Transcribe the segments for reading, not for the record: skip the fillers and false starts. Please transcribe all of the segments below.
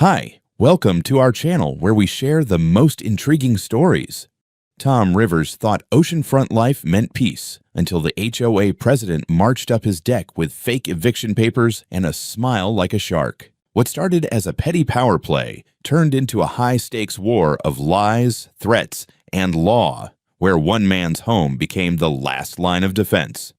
Hi, welcome to our channel where we share the most intriguing stories. Tom Rivers thought oceanfront life meant peace until the HOA president marched up his deck with fake eviction papers and a smile like a shark. What started as a petty power play turned into a high-stakes war of lies, threats, and law, where one man's home became the last line of defense.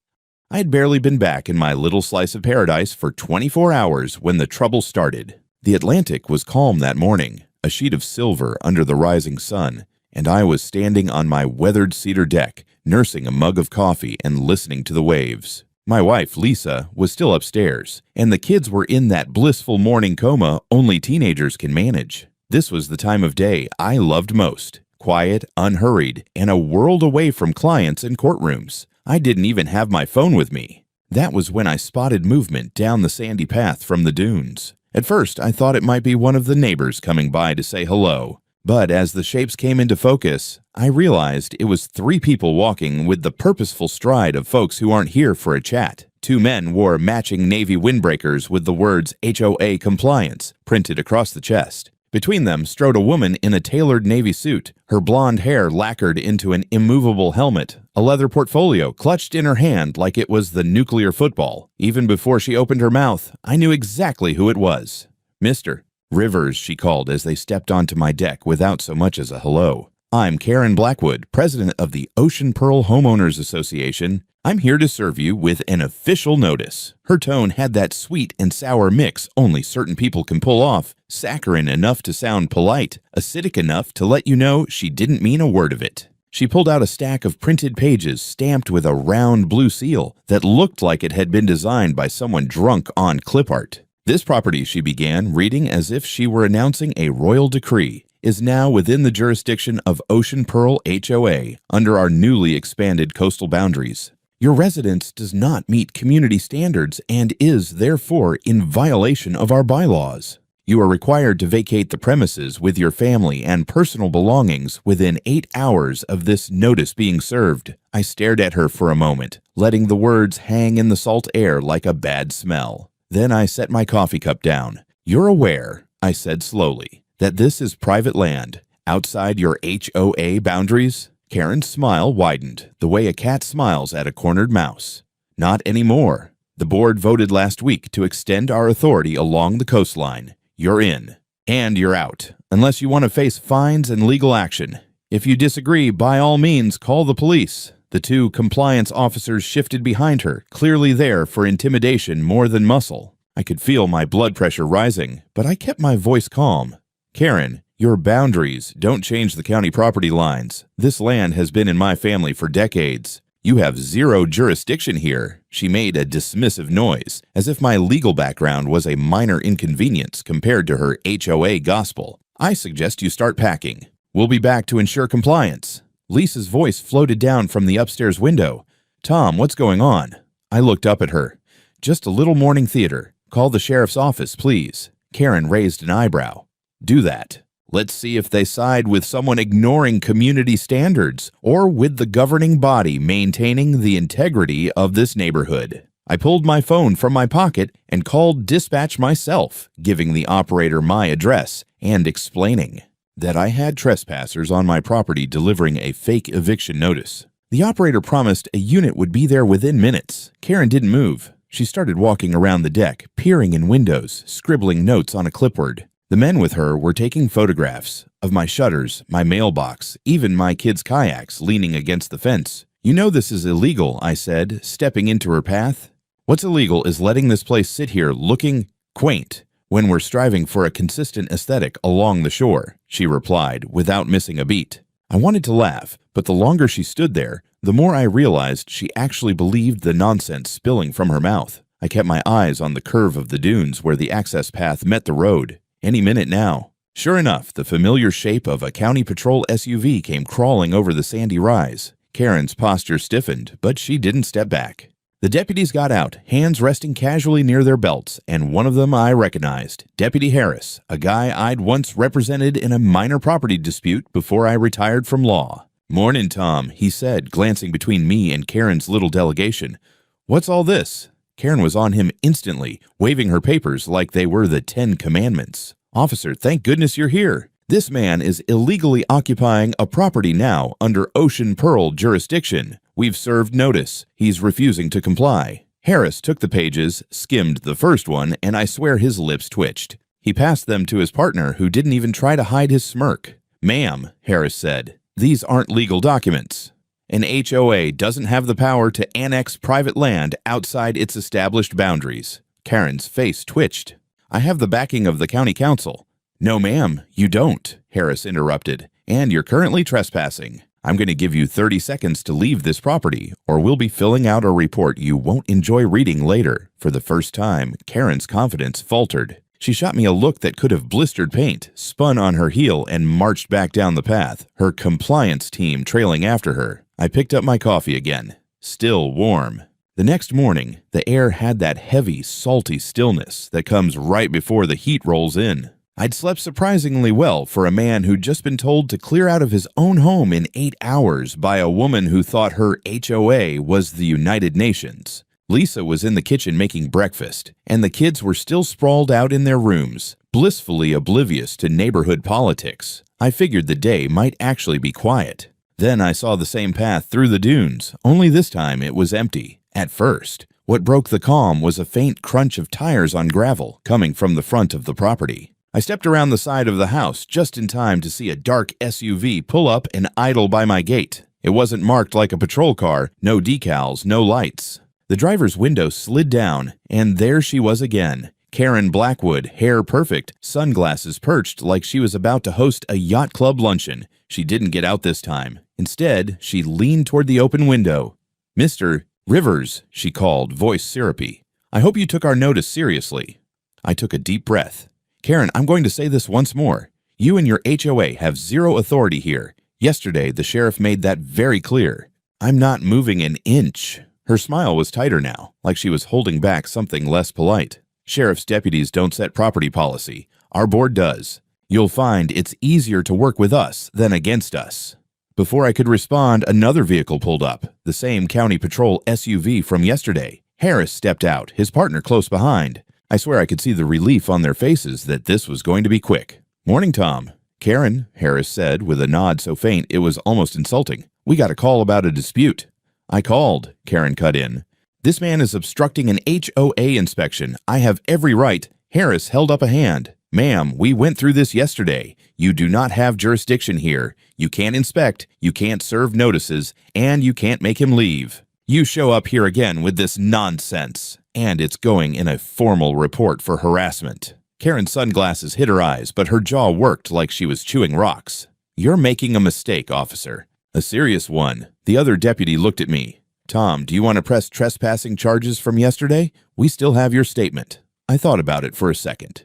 I had barely been back in my little slice of paradise for 24 hours when the trouble started. The Atlantic was calm that morning, a sheet of silver under the rising sun, and I was standing on my weathered cedar deck, nursing a mug of coffee and listening to the waves. My wife, Lisa, was still upstairs, and the kids were in that blissful morning coma only teenagers can manage. This was the time of day I loved most, quiet, unhurried, and a world away from clients and courtrooms. I didn't even have my phone with me. That was when I spotted movement down the sandy path from the dunes. At first, I thought it might be one of the neighbors coming by to say hello. But as the shapes came into focus, I realized it was 3 people walking with the purposeful stride of folks who aren't here for a chat. 2 men wore matching navy windbreakers with the words HOA compliance printed across the chest. Between them strode a woman in a tailored navy suit, her blonde hair lacquered into an immovable helmet, a leather portfolio clutched in her hand like it was the nuclear football. Even before she opened her mouth, I knew exactly who it was. Mr. Rivers, she called as they stepped onto my deck without so much as a hello. I'm Karen Blackwood, president of the Ocean Pearl Homeowners Association. I'm here to serve you with an official notice. Her tone had that sweet and sour mix only certain people can pull off, saccharine enough to sound polite, acidic enough to let you know she didn't mean a word of it. She pulled out a stack of printed pages stamped with a round blue seal that looked like it had been designed by someone drunk on clip art. This property, she began, reading as if she were announcing a royal decree, is now within the jurisdiction of Ocean Pearl HOA under our newly expanded coastal boundaries. Your residence does not meet community standards and is, therefore, in violation of our bylaws. You are required to vacate the premises with your family and personal belongings within 8 hours of this notice being served. I stared at her for a moment, letting the words hang in the salt air like a bad smell. Then I set my coffee cup down. You're aware, I said slowly, that this is private land, outside your HOA boundaries? Karen's smile widened, the way a cat smiles at a cornered mouse. Not anymore. The board voted last week to extend our authority along the coastline. You're in. And you're out, unless you want to face fines and legal action. If you disagree, by all means, call the police. The 2 compliance officers shifted behind her, clearly there for intimidation more than muscle. I could feel my blood pressure rising, but I kept my voice calm. Karen, your boundaries don't change the county property lines. This land has been in my family for decades. You have 0 jurisdiction here. She made a dismissive noise, as if my legal background was a minor inconvenience compared to her HOA gospel. I suggest you start packing. We'll be back to ensure compliance. Lisa's voice floated down from the upstairs window. Tom, what's going on? I looked up at her. Just a little morning theater. Call the sheriff's office, please. Karen raised an eyebrow. Do that. Let's see if they side with someone ignoring community standards or with the governing body maintaining the integrity of this neighborhood. I pulled my phone from my pocket and called dispatch myself, giving the operator my address and explaining that I had trespassers on my property delivering a fake eviction notice. The operator promised a unit would be there within minutes. Karen didn't move. She started walking around the deck, peering in windows, scribbling notes on a clipboard. The men with her were taking photographs of my shutters, my mailbox, even my kids' kayaks leaning against the fence. You know this is illegal, I said, stepping into her path. What's illegal is letting this place sit here looking quaint when we're striving for a consistent aesthetic along the shore, she replied without missing a beat. I wanted to laugh, but the longer she stood there, the more I realized she actually believed the nonsense spilling from her mouth. I kept my eyes on the curve of the dunes where the access path met the road. Any minute now. Sure enough, the familiar shape of a county patrol SUV came crawling over the sandy rise. Karen's posture stiffened, but she didn't step back. The deputies got out, hands resting casually near their belts, and one of them I recognized, Deputy Harris, a guy I'd once represented in a minor property dispute before I retired from law. Mornin', Tom, he said, glancing between me and Karen's little delegation. What's all this? Karen was on him instantly, waving her papers like they were the 10 Commandments. "Officer, thank goodness you're here. This man is illegally occupying a property now under Ocean Pearl jurisdiction. We've served notice. He's refusing to comply." Harris took the pages, skimmed the first one, and I swear his lips twitched. He passed them to his partner, who didn't even try to hide his smirk. "Ma'am," Harris said, "these aren't legal documents. An HOA doesn't have the power to annex private land outside its established boundaries." Karen's face twitched. "I have the backing of the county council." "No, ma'am, you don't," Harris interrupted, "and you're currently trespassing. I'm going to give you 30 seconds to leave this property, or we'll be filling out a report you won't enjoy reading later." For the first time, Karen's confidence faltered. She shot me a look that could have blistered paint, spun on her heel, and marched back down the path, her compliance team trailing after her. I picked up my coffee again. Still warm. The next morning, the air had that heavy, salty stillness that comes right before the heat rolls in. I'd slept surprisingly well for a man who'd just been told to clear out of his own home in 8 hours by a woman who thought her HOA was the United Nations. Lisa was in the kitchen making breakfast, and the kids were still sprawled out in their rooms, blissfully oblivious to neighborhood politics. I figured the day might actually be quiet. Then I saw the same path through the dunes, only this time it was empty. At first, what broke the calm was a faint crunch of tires on gravel coming from the front of the property. I stepped around the side of the house just in time to see a dark SUV pull up and idle by my gate. It wasn't marked like a patrol car, no decals, no lights. The driver's window slid down, and there she was again. Karen Blackwood, hair perfect, sunglasses perched like she was about to host a yacht club luncheon. She didn't get out this time. Instead, she leaned toward the open window. "Mr. Rivers," she called, voice syrupy. "I hope you took our notice seriously." I took a deep breath. "Karen, I'm going to say this once more. You and your HOA have zero authority here. Yesterday, the sheriff made that very clear. I'm not moving an inch." Her smile was tighter now, like she was holding back something less polite. "Sheriff's deputies don't set property policy. Our board does. You'll find it's easier to work with us than against us." Before I could respond, another vehicle pulled up, the same county patrol SUV from yesterday. Harris stepped out, his partner close behind. I swear I could see the relief on their faces that this was going to be quick. "Morning, Tom." "Karen," Harris said with a nod so faint it was almost insulting. "We got a call about a dispute." "I called," Karen cut in. "This man is obstructing an HOA inspection. I have every right." Harris held up a hand. "Ma'am, we went through this yesterday. You do not have jurisdiction here. You can't inspect, you can't serve notices, and you can't make him leave. You show up here again with this nonsense, and it's going in a formal report for harassment." Karen's sunglasses hit her eyes, but her jaw worked like she was chewing rocks. "You're making a mistake, officer. A serious one." The other deputy looked at me. "Tom, do you want to press trespassing charges from yesterday? We still have your statement." I thought about it for a second.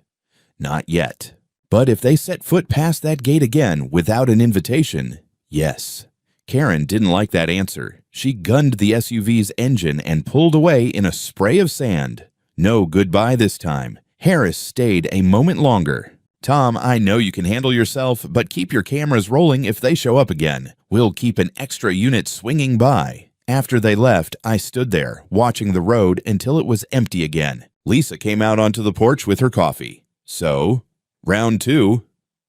Not yet. But if they set foot past that gate again without an invitation, yes. Karen didn't like that answer. She gunned the SUV's engine and pulled away in a spray of sand. No goodbye this time. Harris stayed a moment longer. "Tom, I know you can handle yourself, but keep your cameras rolling if they show up again. We'll keep an extra unit swinging by." After they left, I stood there, watching the road until it was empty again. Lisa came out onto the porch with her coffee. "So, round 2.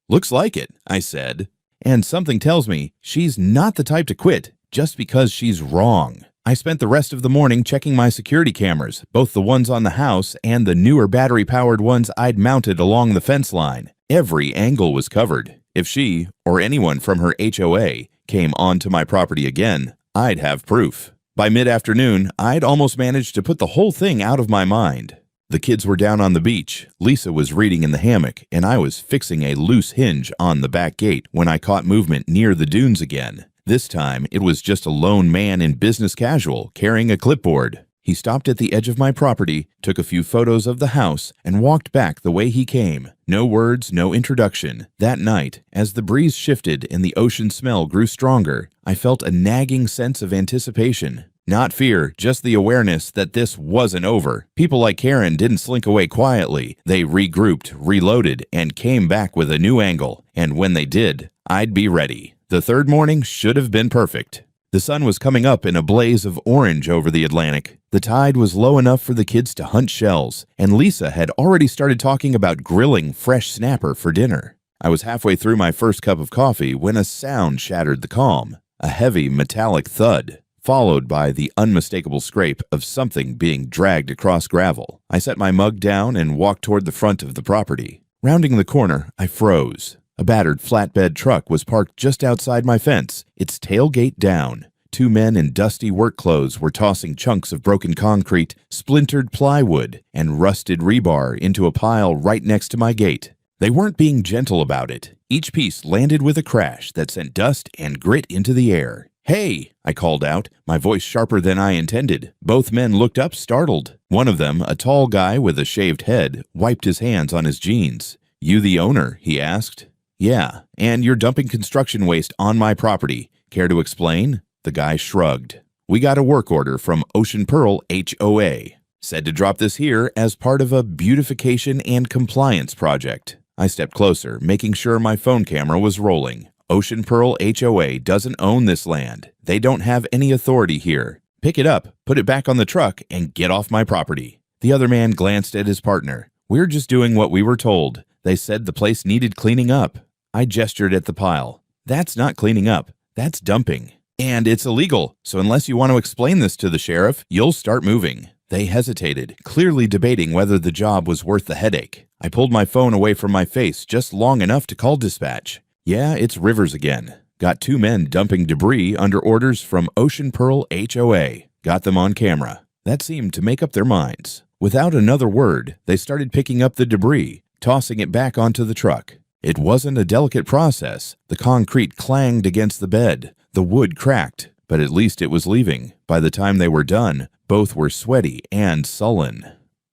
"Looks like it," I said. And something tells me she's not the type to quit just because she's wrong. I spent the rest of the morning checking my security cameras, both the ones on the house and the newer battery-powered ones I'd mounted along the fence line. Every angle was covered. If she, or anyone from her HOA, came onto my property again, I'd have proof. By mid-afternoon, I'd almost managed to put the whole thing out of my mind. The kids were down on the beach, Lisa was reading in the hammock, and I was fixing a loose hinge on the back gate when I caught movement near the dunes again. This time, it was just a lone man in business casual, carrying a clipboard. He stopped at the edge of my property, took a few photos of the house, and walked back the way he came. No words, no introduction. That night, as the breeze shifted and the ocean smell grew stronger, I felt a nagging sense of anticipation. Not fear, just the awareness that this wasn't over. People like Karen didn't slink away quietly. They regrouped, reloaded, and came back with a new angle. And when they did, I'd be ready. The third morning should have been perfect. The sun was coming up in a blaze of orange over the Atlantic. The tide was low enough for the kids to hunt shells, and Lisa had already started talking about grilling fresh snapper for dinner. I was halfway through my first cup of coffee when a sound shattered the calm, a heavy metallic thud, followed by the unmistakable scrape of something being dragged across gravel. I set my mug down and walked toward the front of the property. Rounding the corner, I froze. A battered flatbed truck was parked just outside my fence, its tailgate down. Two men in dusty work clothes were tossing chunks of broken concrete, splintered plywood, and rusted rebar into a pile right next to my gate. They weren't being gentle about it. Each piece landed with a crash that sent dust and grit into the air. "Hey!" I called out, my voice sharper than I intended. Both men looked up, startled. One of them, a tall guy with a shaved head, wiped his hands on his jeans. "You the owner?" he asked. "Yeah, and you're dumping construction waste on my property. Care to explain?" The guy shrugged. "We got a work order from Ocean Pearl HOA. Said to drop this here as part of a beautification and compliance project." I stepped closer, making sure my phone camera was rolling. "Ocean Pearl HOA doesn't own this land. They don't have any authority here. Pick it up, put it back on the truck, and get off my property." The other man glanced at his partner. "We're just doing what we were told. They said the place needed cleaning up." I gestured at the pile. "That's not cleaning up. That's dumping. And it's illegal, so unless you want to explain this to the sheriff, you'll start moving." They hesitated, clearly debating whether the job was worth the headache. I pulled my phone away from my face just long enough to call dispatch. "Yeah, it's Rivers again. Got two men dumping debris under orders from Ocean Pearl HOA. Got them on camera." That seemed to make up their minds. Without another word, they started picking up the debris, tossing it back onto the truck. It wasn't a delicate process. The concrete clanged against the bed. The wood cracked, but at least it was leaving. By the time they were done, both were sweaty and sullen.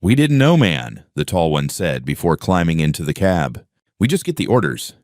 "We didn't know, man," the tall one said before climbing into the cab. "We just get the orders."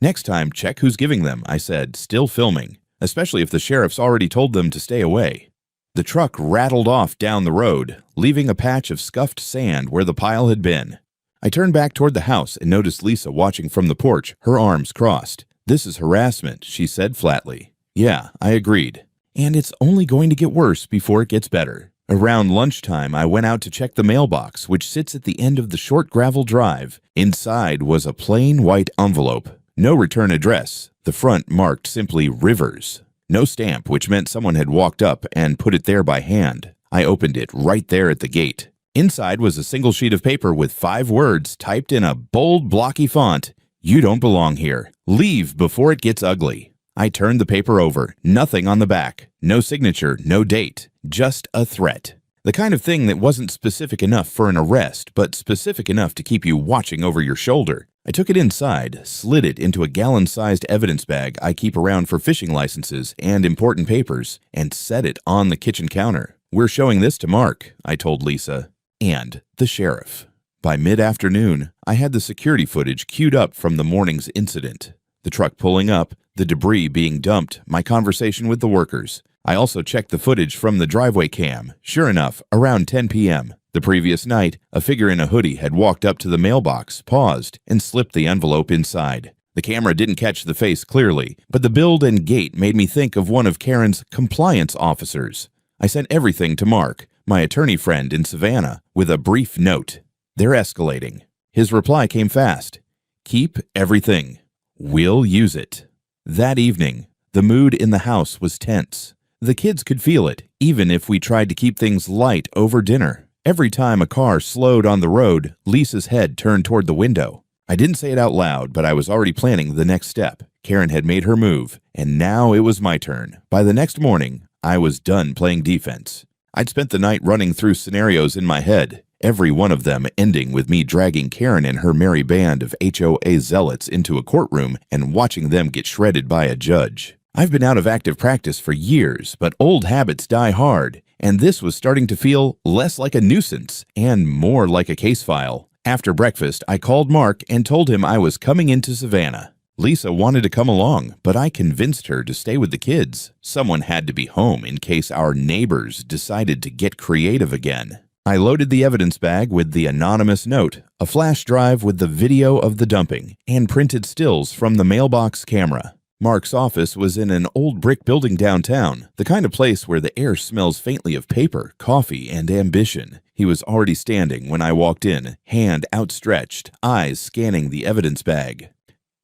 "Next time, check who's giving them," I said, still filming, especially if the sheriff's already told them to stay away. The truck rattled off down the road, leaving a patch of scuffed sand where the pile had been. I turned back toward the house and noticed Lisa watching from the porch, her arms crossed. "This is harassment," she said flatly. Yeah, I agreed. "And it's only going to get worse before it gets better." Around lunchtime, I went out to check the mailbox, which sits at the end of the short gravel drive. Inside was a plain white envelope. No return address. The front marked simply Rivers. No stamp, which meant someone had walked up and put it there by hand. I opened it right there at the gate. Inside was a single sheet of paper with 5 words typed in a bold, blocky font. "You don't belong here. Leave before it gets ugly." I turned the paper over. Nothing on the back. No signature, no date. Just a threat. The kind of thing that wasn't specific enough for an arrest, but specific enough to keep you watching over your shoulder. I took it inside, slid it into a gallon-sized evidence bag I keep around for fishing licenses and important papers, and set it on the kitchen counter. "We're showing this to Mark," I told Lisa. And the sheriff. By mid-afternoon, I had the security footage queued up from the morning's incident. The truck pulling up, the debris being dumped, my conversation with the workers. I also checked the footage from the driveway cam. Sure enough, around 10 p.m. the previous night, a figure in a hoodie had walked up to the mailbox, paused, and slipped the envelope inside. The camera didn't catch the face clearly, but the build and gait made me think of one of Karen's compliance officers. I sent everything to Mark, my attorney friend in Savannah, with a brief note. "They're escalating." His reply came fast. "Keep everything. We'll use it." That evening, the mood in the house was tense. The kids could feel it, even if we tried to keep things light over dinner. Every time a car slowed on the road, Lisa's head turned toward the window. I didn't say it out loud, but I was already planning the next step. Karen had made her move, and now it was my turn. By the next morning, I was done playing defense. I'd spent the night running through scenarios in my head, every one of them ending with me dragging Karen and her merry band of HOA zealots into a courtroom and watching them get shredded by a judge. I've been out of active practice for years, but old habits die hard, and this was starting to feel less like a nuisance and more like a case file. After breakfast, I called Mark and told him I was coming into Savannah. Lisa wanted to come along, but I convinced her to stay with the kids. Someone had to be home in case our neighbors decided to get creative again. I loaded the evidence bag with the anonymous note, a flash drive with the video of the dumping, and printed stills from the mailbox camera. Mark's office was in an old brick building downtown, the kind of place where the air smells faintly of paper, coffee, and ambition. He was already standing when I walked in, hand outstretched, eyes scanning the evidence bag.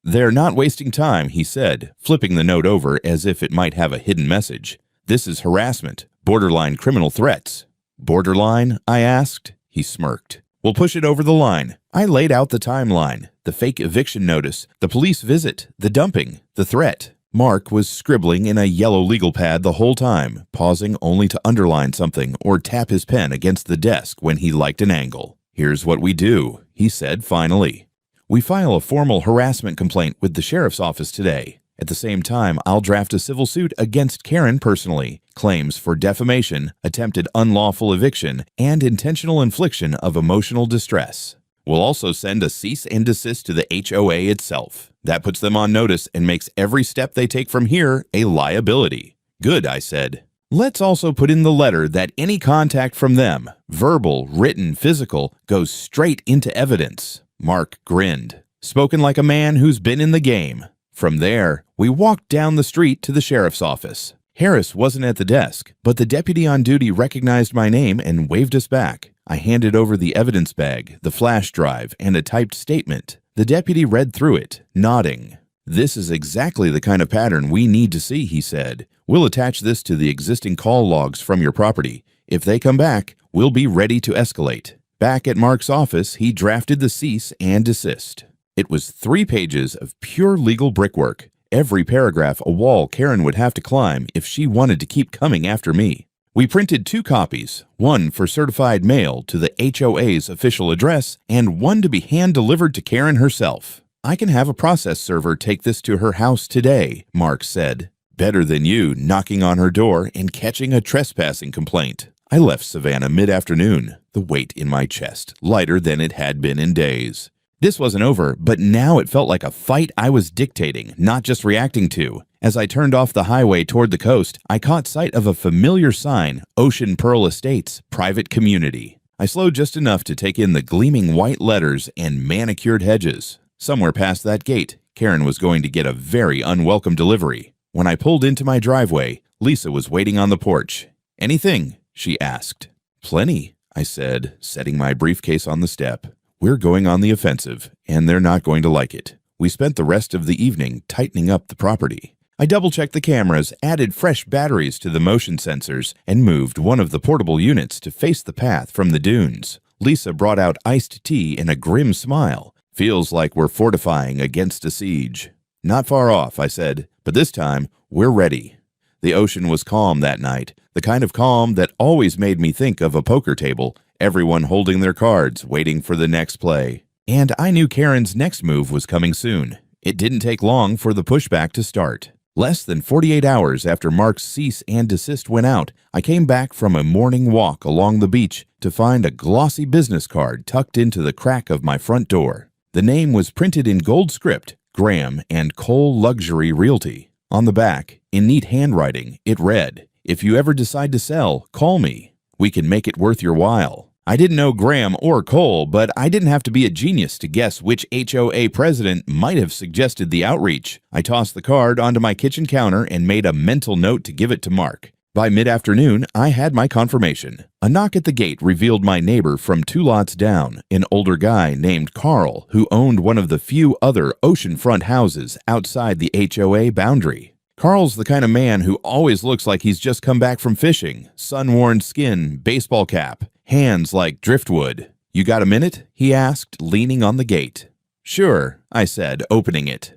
"They're not wasting time," he said, flipping the note over as if it might have a hidden message. "This is harassment, borderline criminal threats." "Borderline?" I asked. He smirked. "We'll push it over the line." I laid out the timeline, the fake eviction notice, the police visit, the dumping, the threat. Mark was scribbling in a yellow legal pad the whole time, pausing only to underline something or tap his pen against the desk when he liked an angle. "Here's what we do," he said finally. "We file a formal harassment complaint with the sheriff's office today. At the same time, I'll draft a civil suit against Karen personally, claims for defamation, attempted unlawful eviction, and intentional infliction of emotional distress. We'll also send a cease and desist to the HOA itself. That puts them on notice and makes every step they take from here a liability." "Good," I said. "Let's also put in the letter that any contact from them, verbal, written, physical, goes straight into evidence." Mark grinned. "Spoken like a man who's been in the game." From there, we walked down the street to the sheriff's office. Harris wasn't at the desk, but the deputy on duty recognized my name and waved us back. I handed over the evidence bag, the flash drive, and a typed statement. The deputy read through it, nodding. "This is exactly the kind of pattern we need to see," he said. "We'll attach this to the existing call logs from your property. If they come back, we'll be ready to escalate." Back at Mark's office, he drafted the cease and desist. It was 3 pages of pure legal brickwork, every paragraph a wall Karen would have to climb if she wanted to keep coming after me. We printed 2 copies, one for certified mail to the HOA's official address and one to be hand-delivered to Karen herself. "I can have a process server take this to her house today," Mark said. "Better than you knocking on her door and catching a trespassing complaint." I left Savannah mid-afternoon, the weight in my chest lighter than it had been in days. This wasn't over, but now it felt like a fight I was dictating, not just reacting to. As I turned off the highway toward the coast, I caught sight of a familiar sign, Ocean Pearl Estates, Private Community. I slowed just enough to take in the gleaming white letters and manicured hedges. Somewhere past that gate, Karen was going to get a very unwelcome delivery. When I pulled into my driveway, Lisa was waiting on the porch. "Anything?" she asked. "Plenty," I said, setting my briefcase on the step. "We're going on the offensive, and they're not going to like it." We spent the rest of the evening tightening up the property. I double-checked the cameras, added fresh batteries to the motion sensors, and moved one of the portable units to face the path from the dunes. Lisa brought out iced tea and a grim smile. "Feels like we're fortifying against a siege." "Not far off," I said, "but this time, we're ready." The ocean was calm that night, the kind of calm that always made me think of a poker table, everyone holding their cards, waiting for the next play. And I knew Karen's next move was coming soon. It didn't take long for the pushback to start. Less than 48 hours after Mark's cease and desist went out, I came back from a morning walk along the beach to find a glossy business card tucked into the crack of my front door. The name was printed in gold script, Graham and Cole Luxury Realty. On the back, in neat handwriting, it read, "If you ever decide to sell, call me. We can make it worth your while." I didn't know Graham or Cole, but I didn't have to be a genius to guess which HOA president might have suggested the outreach. I tossed the card onto my kitchen counter and made a mental note to give it to Mark. By mid-afternoon, I had my confirmation. A knock at the gate revealed my neighbor from 2 lots down, an older guy named Carl, who owned one of the few other oceanfront houses outside the HOA boundary. Carl's the kind of man who always looks like he's just come back from fishing. Sun-worn skin, baseball cap, hands like driftwood. "You got a minute?" he asked, leaning on the gate. "Sure," I said, opening it.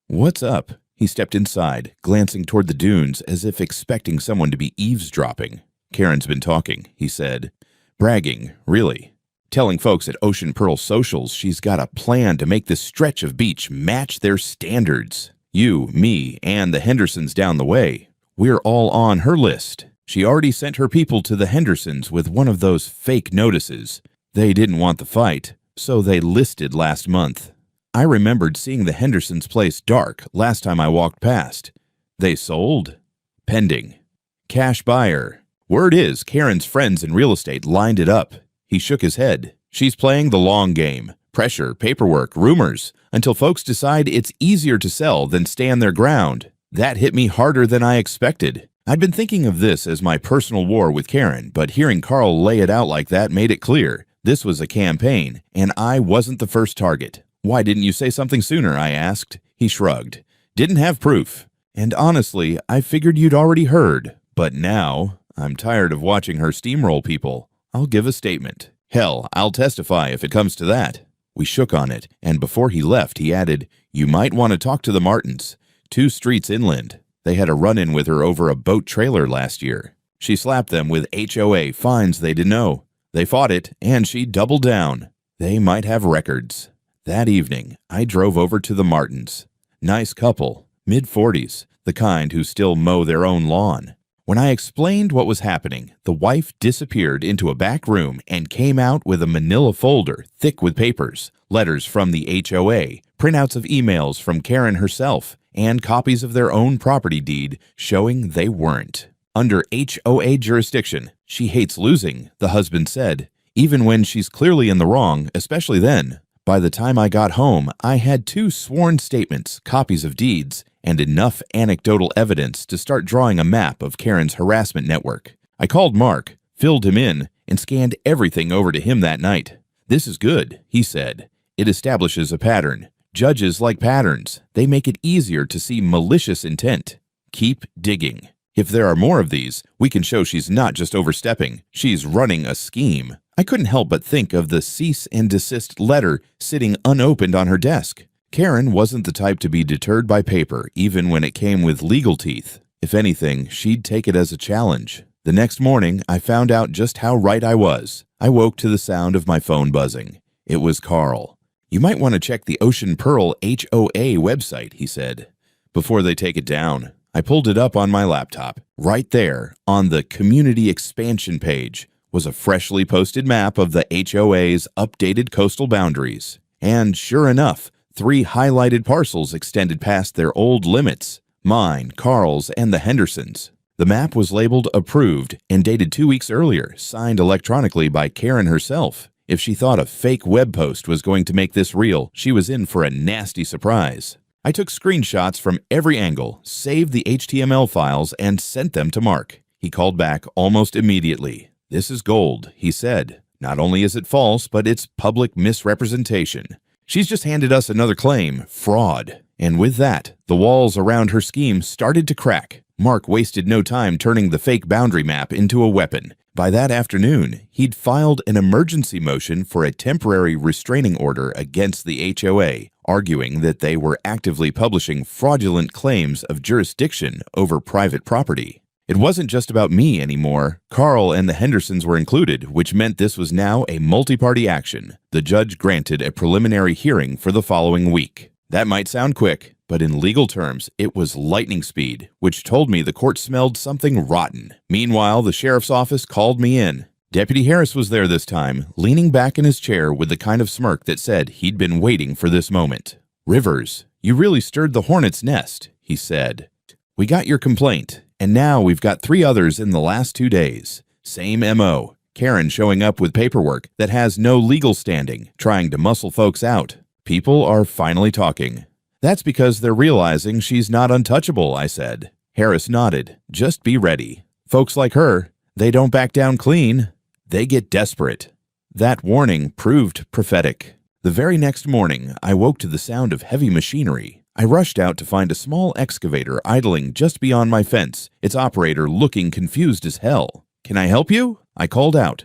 "What's up?" He stepped inside, glancing toward the dunes as if expecting someone to be eavesdropping. "Karen's been talking," he said. "Bragging, really. Telling folks at Ocean Pearl Socials she's got a plan to make this stretch of beach match their standards. You, me, and the Hendersons down the way. We're all on her list. She already sent her people to the Hendersons with one of those fake notices. They didn't want the fight, so they listed last month. I remembered seeing the Hendersons' place dark last time I walked past. They sold? Pending. Cash buyer. Word is Karen's friends in real estate lined it up." He shook his head. "She's playing the long game. Pressure, paperwork, rumors, until folks decide it's easier to sell than stand their ground. That hit me harder than I expected. I'd been thinking of this as my personal war with Karen, but hearing Carl lay it out like that made it clear. This was a campaign, and I wasn't the first target. "Why didn't you say something sooner?" I asked. He shrugged. "Didn't have proof. And honestly, I figured you'd already heard. But now, I'm tired of watching her steamroll people. I'll give a statement. Hell, I'll testify if it comes to that." We shook on it, and before he left, he added, "You might want to talk to the Martins, 2 streets inland. They had a run-in with her over a boat trailer last year. She slapped them with HOA fines they didn't know. They fought it, and she doubled down. They might have records." That evening, I drove over to the Martins. Nice couple, mid-40s, the kind who still mow their own lawn. When I explained what was happening, the wife disappeared into a back room and came out with a manila folder thick with papers, letters from the HOA, printouts of emails from Karen herself, and copies of their own property deed showing they weren't. Under HOA jurisdiction, she hates losing, the husband said, even when she's clearly in the wrong, especially then. By the time I got home, I had 2 sworn statements, copies of deeds, and enough anecdotal evidence to start drawing a map of Karen's harassment network. I called Mark, filled him in, and scanned everything over to him that night. "This is good," he said. "It establishes a pattern. Judges like patterns. They make it easier to see malicious intent. Keep digging. If there are more of these, we can show she's not just overstepping, she's running a scheme." I couldn't help but think of the cease and desist letter sitting unopened on her desk. Karen wasn't the type to be deterred by paper, even when it came with legal teeth. If anything, she'd take it as a challenge. The next morning, I found out just how right I was. I woke to the sound of my phone buzzing. It was Carl. "You might want to check the Ocean Pearl HOA website," he said, "before they take it down." I pulled it up on my laptop. Right there, on the Community Expansion page, was a freshly posted map of the HOA's updated coastal boundaries. And sure enough, 3 highlighted parcels extended past their old limits: mine, Carl's, and the Hendersons. The map was labeled approved and dated 2 weeks earlier, signed electronically by Karen herself. If she thought a fake web post was going to make this real, she was in for a nasty surprise. I took screenshots from every angle, saved the HTML files, and sent them to Mark. He called back almost immediately. "This is gold," he said. "Not only is it false, but it's public misrepresentation. She's just handed us another claim, fraud." And with that, the walls around her scheme started to crack. Mark wasted no time turning the fake boundary map into a weapon. By that afternoon, he'd filed an emergency motion for a temporary restraining order against the HOA, arguing that they were actively publishing fraudulent claims of jurisdiction over private property. It wasn't just about me anymore. Carl and the Hendersons were included, which meant this was now a multi-party action. The judge granted a preliminary hearing for the following week. That might sound quick, but in legal terms, it was lightning speed, which told me the court smelled something rotten. Meanwhile, the sheriff's office called me in. Deputy Harris was there this time, leaning back in his chair with the kind of smirk that said he'd been waiting for this moment. "Rivers, you really stirred the hornet's nest," he said. "We got your complaint, and now we've got 3 others in the last 2 days. Same MO. Karen showing up with paperwork that has no legal standing, trying to muscle folks out. People are finally talking." "That's because they're realizing she's not untouchable," I said. Harris nodded. "Just be ready. Folks like her, they don't back down clean. They get desperate." That warning proved prophetic. The very next morning, I woke to the sound of heavy machinery. I rushed out to find a small excavator idling just beyond my fence, its operator looking confused as hell. "Can I help you?" I called out.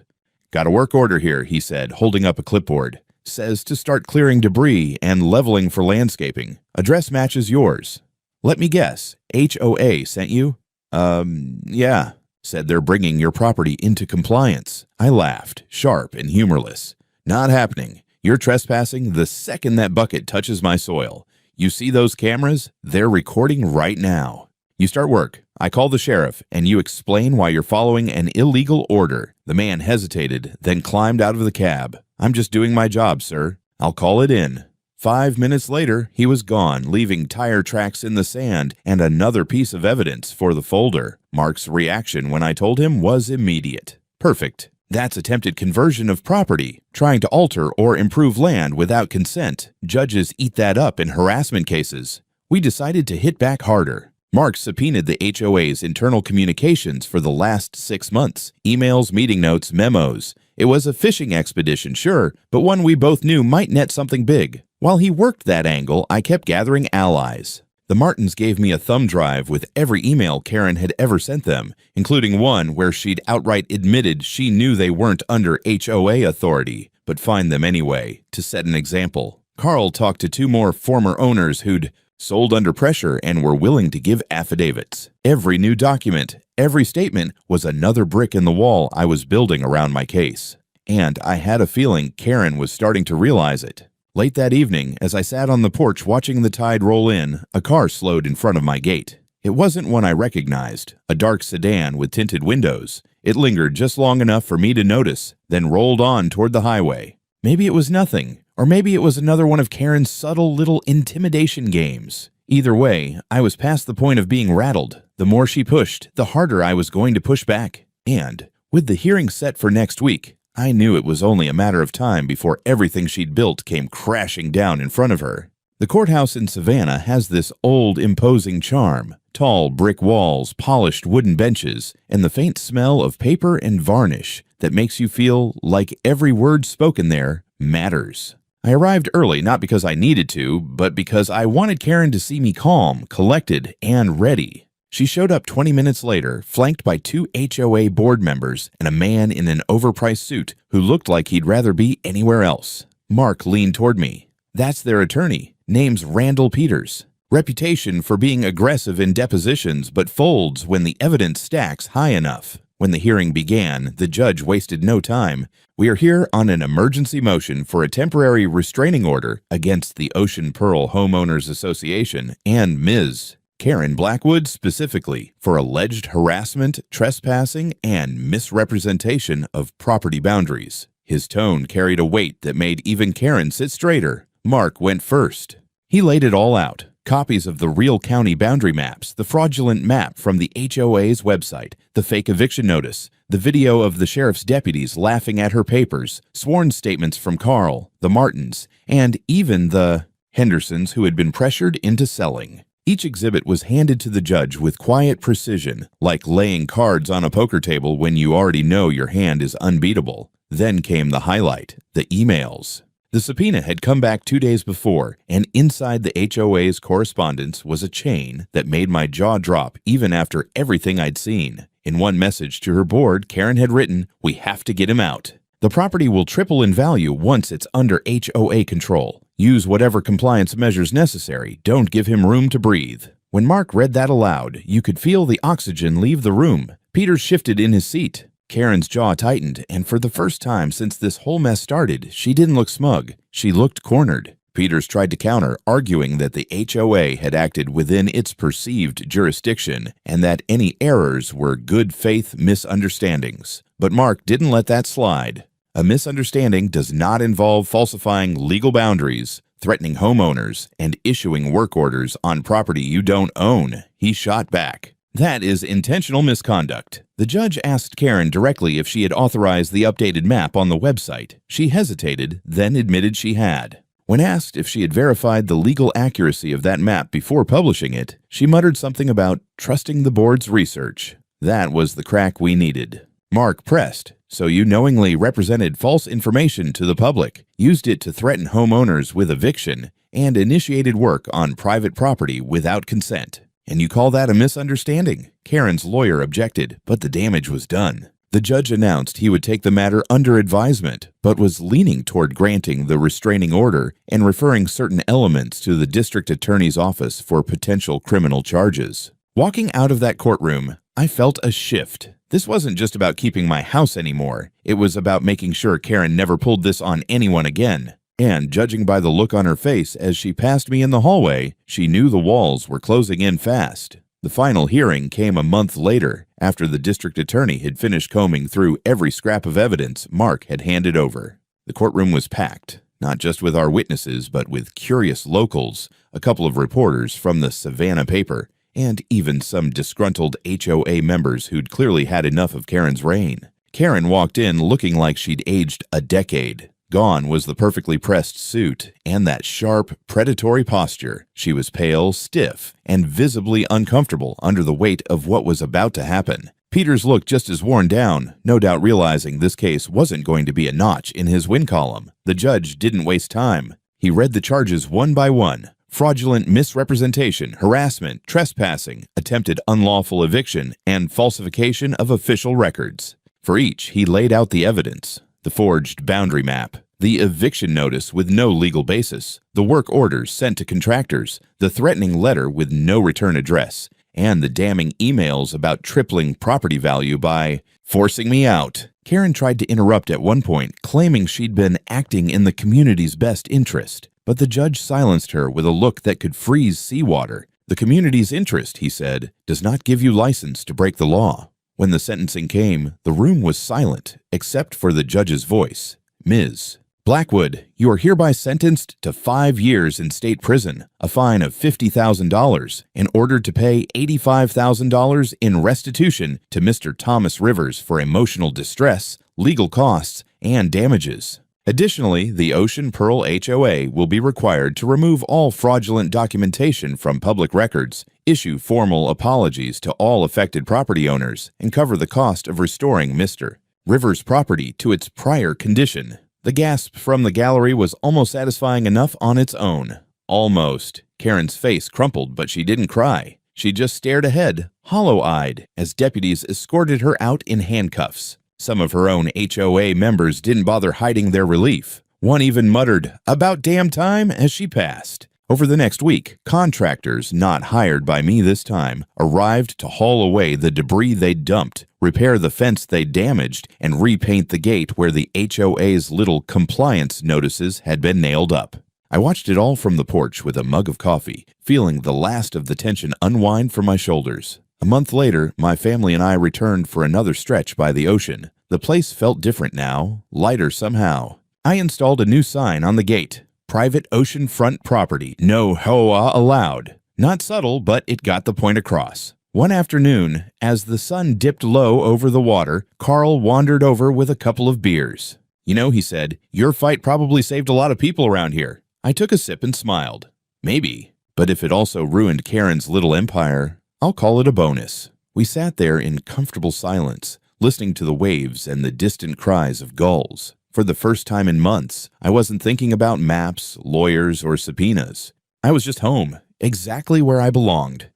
"Got a work order here," he said, holding up a clipboard. "Says to start clearing debris and leveling for landscaping. Address matches yours." "Let me guess, HOA sent you?" Yeah. Said they're bringing your property into compliance." I laughed, sharp and humorless. "Not happening. You're trespassing the second that bucket touches my soil. You see those cameras? They're recording right now. You start work. I call the sheriff, and you explain why you're following an illegal order." The man hesitated, then climbed out of the cab. "I'm just doing my job, sir. I'll call it in." 5 minutes later, he was gone, leaving tire tracks in the sand and another piece of evidence for the folder. Mark's reaction when I told him was immediate. "Perfect. That's attempted conversion of property, trying to alter or improve land without consent. Judges eat that up in harassment cases. We decided to hit back harder. Mark subpoenaed the HOA's internal communications for the last 6 months. Emails, meeting notes, memos. It was a fishing expedition, sure, but one we both knew might net something big. While he worked that angle, I kept gathering allies. The Martins gave me a thumb drive with every email Karen had ever sent them, including one where she'd outright admitted she knew they weren't under HOA authority, but fined them anyway, to set an example. Carl talked to 2 more former owners who'd sold under pressure and were willing to give affidavits. Every new document, every statement was another brick in the wall I was building around my case. And I had a feeling Karen was starting to realize it. Late that evening, as I sat on the porch watching the tide roll in, a car slowed in front of my gate. It wasn't one I recognized, a dark sedan with tinted windows. It lingered just long enough for me to notice, then rolled on toward the highway. Maybe it was nothing, or maybe it was another one of Karen's subtle little intimidation games. Either way, I was past the point of being rattled. The more she pushed, the harder I was going to push back. And, with the hearing set for next week, I knew it was only a matter of time before everything she'd built came crashing down in front of her. The courthouse in Savannah has this old, imposing charm. Tall brick walls, polished wooden benches, and the faint smell of paper and varnish that makes you feel like every word spoken there matters. I arrived early not because I needed to, but because I wanted Karen to see me calm, collected, and ready. She showed up 20 minutes later, flanked by 2 HOA board members and a man in an overpriced suit who looked like he'd rather be anywhere else. Mark leaned toward me. That's their attorney. Name's Randall Peters. Reputation for being aggressive in depositions but folds when the evidence stacks high enough. When the hearing began, the judge wasted no time. We are here on an emergency motion for a temporary restraining order against the Ocean Pearl Homeowners Association and Ms. Karen Blackwood specifically for alleged harassment, trespassing, and misrepresentation of property boundaries. His tone carried a weight that made even Karen sit straighter. Mark went first. He laid it all out. Copies of the real county boundary maps, the fraudulent map from the HOA's website, the fake eviction notice, the video of the sheriff's deputies laughing at her papers, sworn statements from Carl, the Martins, and even the Hendersons who had been pressured into selling. Each exhibit was handed to the judge with quiet precision, like laying cards on a poker table when you already know your hand is unbeatable. Then came the highlight, the emails. The subpoena had come back 2 days before, and inside the HOA's correspondence was a chain that made my jaw drop even after everything I'd seen. In one message to her board, Karen had written, "We have to get him out. The property will triple in value once it's under HOA control. Use whatever compliance measures necessary. Don't give him room to breathe." When Mark read that aloud, you could feel the oxygen leave the room. Peter shifted in his seat. Karen's jaw tightened, and for the first time since this whole mess started, she didn't look smug. She looked cornered. Peters tried to counter, arguing that the HOA had acted within its perceived jurisdiction and that any errors were good faith misunderstandings. But Mark didn't let that slide. A misunderstanding does not involve falsifying legal boundaries, threatening homeowners, and issuing work orders on property you don't own. He shot back. That is intentional misconduct. The judge asked Karen directly if she had authorized the updated map on the website. She hesitated, then admitted she had. When asked if she had verified the legal accuracy of that map before publishing it, she muttered something about trusting the board's research. That was the crack we needed. Mark pressed. "So you knowingly represented false information to the public, used it to threaten homeowners with eviction, and initiated work on private property without consent. And you call that a misunderstanding?" Karen's lawyer objected, but the damage was done. The judge announced he would take the matter under advisement, but was leaning toward granting the restraining order and referring certain elements to the district attorney's office for potential criminal charges. Walking out of that courtroom, I felt a shift. This wasn't just about keeping my house anymore. It was about making sure Karen never pulled this on anyone again. And judging by the look on her face as she passed me in the hallway, she knew the walls were closing in fast. The final hearing came a month later, after the district attorney had finished combing through every scrap of evidence Mark had handed over. The courtroom was packed, not just with our witnesses, but with curious locals, a couple of reporters from the Savannah paper, and even some disgruntled HOA members who'd clearly had enough of Karen's reign. Karen walked in looking like she'd aged a decade. Gone was the perfectly pressed suit and that sharp, predatory posture. She was pale, stiff, and visibly uncomfortable under the weight of what was about to happen. Peters looked just as worn down, no doubt realizing this case wasn't going to be a notch in his win column. The judge didn't waste time. He read the charges one by one: fraudulent misrepresentation, harassment, trespassing, attempted unlawful eviction, and falsification of official records. For each, he laid out the evidence: the forged boundary map, the eviction notice with no legal basis, the work orders sent to contractors, the threatening letter with no return address, and the damning emails about tripling property value by forcing me out. Karen tried to interrupt at one point, claiming she'd been acting in the community's best interest, but the judge silenced her with a look that could freeze seawater. The community's interest, he said, does not give you license to break the law. When the sentencing came, the room was silent, except for the judge's voice. Ms. Blackwood, you are hereby sentenced to 5 years in state prison, a fine of $50,000, and ordered to pay $85,000 in restitution to Mr. Thomas Rivers for emotional distress, legal costs, and damages. Additionally, the Ocean Pearl HOA will be required to remove all fraudulent documentation from public records, issue formal apologies to all affected property owners, and cover the cost of restoring Mr. Rivers' property to its prior condition. The gasp from the gallery was almost satisfying enough on its own. Almost. Karen's face crumpled, but she didn't cry. She just stared ahead, hollow-eyed, as deputies escorted her out in handcuffs. Some of her own HOA members didn't bother hiding their relief. One even muttered, "About damn time," as she passed. Over the next week, contractors, not hired by me this time, arrived to haul away the debris they'd dumped, repair the fence they damaged, and repaint the gate where the HOA's little compliance notices had been nailed up. I watched it all from the porch with a mug of coffee, feeling the last of the tension unwind from my shoulders. A month later, my family and I returned for another stretch by the ocean. The place felt different now, lighter somehow. I installed a new sign on the gate: private oceanfront property, no HOA allowed. Not subtle, but it got the point across. One afternoon, as the sun dipped low over the water, Carl wandered over with a couple of beers. "You know," he said, "your fight probably saved a lot of people around here." I took a sip and smiled. Maybe, but if it also ruined Karen's little empire, I'll call it a bonus. We sat there in comfortable silence, listening to the waves and the distant cries of gulls. For the first time in months, I wasn't thinking about maps, lawyers, or subpoenas. I was just home, exactly where I belonged.